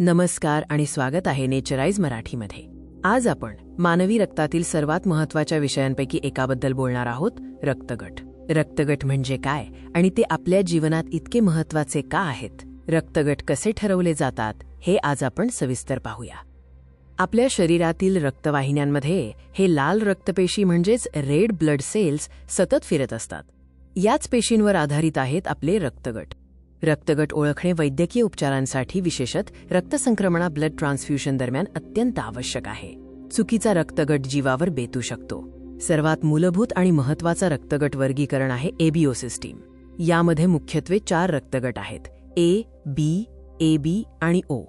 नमस्कार आणि स्वागत आहे नेचराइज मराठीमध्ये। आज आपण मानवी रक्तातील सर्वात महत्त्वाच्या विषयांपैकी एकाबद्दल बोलणार आहोत, रक्तगट। रक्तगट म्हणजे काय आणि ते आपल्या जीवनात इतके महत्त्वाचे का आहेत? रक्तगट कसे ठरवले जातात हे आज आपण सविस्तर पाहूया। आपल्या शरीरातील रक्तवाहिन्यांमध्ये हे लाल रक्तपेशी म्हणजेच रेड ब्लड सेल्स सतत फिरत असतात। याच पेशींवर आधारित आहेत आपले रक्तगट। रक्तगट ओळखणे वैद्यकीय उपचारांसाठी विशेषतः रक्तसंक्रमण ब्लड ट्रान्सफ्यूजन दरम्यान अत्यंत आवश्यक आहे। चुकीचा रक्तगट जीवावर बेतू शकतो। सर्वात मूलभूत आणि महत्त्वाचा रक्तगट वर्गीकरण आहे एबीओ सिस्टीम। यामध्ये मुख्यत्वे 4 रक्तगट आहेत, ए, बी, एबी आणि ओ।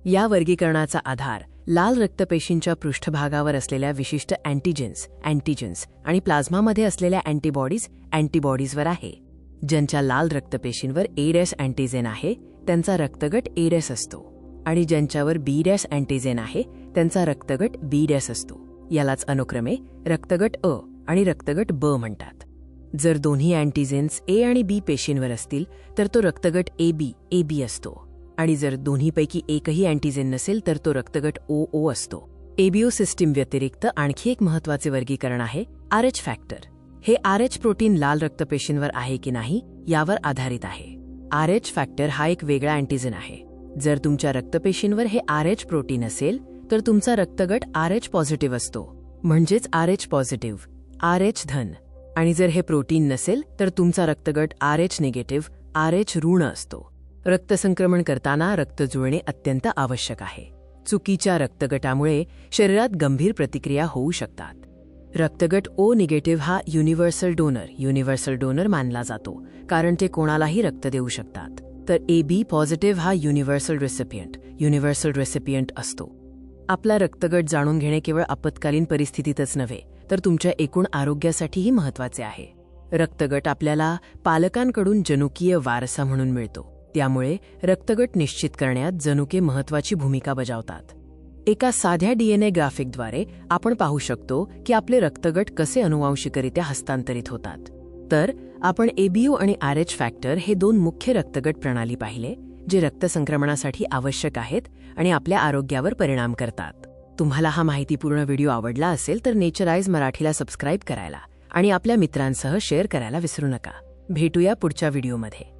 या वर्गीकरणाचा आधार लाल रक्तपेशींच्या पृष्ठभागावर असलेल्या विशिष्ट अँटीजेन्स आणि प्लाझ्मामध्ये असलेल्या अँटीबॉडीजवर आहे। ज्यांच्या लाल रक्तपेशींवर A- अँटीजेन आहे त्यांचा रक्तगट A- असतो आणि ज्यांच्यावर B- अँटीजेन आहे त्यांचा रक्तगट B- असतो। यालाच अनुक्रमे रक्तगट अ आणि रक्तगट ब म्हणतात। जर दोन्ही अँटीजेन्स A आणि B पेशींवर असतील तर तो रक्तगट AB असतो आणि जर दोन्हीपैकी एकही अँटीजेन नसेल तर तो रक्तगट OO असतो। एबीओ सिस्टीम व्यतिरिक्त आणखी एक महत्त्वाचे वर्गीकरण आहे RH फॅक्टर। हे RH प्रोटीन लाल रक्तपेशींवर आहे की नाही यावर आधारित आहे। RH फॅक्टर हा एक वेगळा अँटीजेन आहे। जर तुमच्या रक्तपेशींवर हे RH प्रोटीन असेल तर तुमचा रक्तगट RH पॉझिटिव्ह असतो, म्हणजेच RH पॉझिटिव्ह, RH धन, आणि जर हे प्रोटीन नसेल तर तुमचा रक्तगट RH निगेटिव्ह, RH ऋण असतो। रक्तसंक्रमण करताना रक्त जुळणे अत्यंत आवश्यक आहे। चुकीच्या रक्तगटामुळे शरीरात गंभीर प्रतिक्रिया होऊ शकतात। रक्तगट ओ निगेटिव्ह हा युनिव्हर्सल डोनर मानला जातो कारण ते कोणालाही रक्त देऊ शकतात, तर AB पॉझिटिव्ह हा युनिव्हर्सल रेसिपियंट असतो। आपला रक्तगट जाणून घेणे केवळ आपत्कालीन परिस्थितीतच नव्हे तर तुमच्या एकूण आरोग्यासाठीही महत्त्वाचे आहे। रक्तगट आपल्याला पालकांकडून जनुकीय वारसा म्हणून मिळतो, त्यामुळे रक्तगट निश्चित करण्यात जनुके महत्त्वाची भूमिका बजावतात। एका साध्या DNA ग्राफिकद्वारे आपण पाहू शकतो की आपले रक्तगट कसे अनुवांशिकरित्या हस्तांतरित होतात। तर आपण एबीओ आणि RH फॅक्टर हे 2 मुख्य रक्तगट प्रणाली पाहिले जे रक्तसंक्रमणासाठी आवश्यक आहेत आणि आपल्या आरोग्यावर परिणाम करतात। तुम्हाला हा माहितीपूर्ण व्हिडिओ आवडला असेल तर नेचराइज मराठीला सबस्क्राईब करायला आणि आपल्या मित्रांसह शेअर करायला विसरू नका। भेटूया पुढच्या व्हिडिओमध्ये।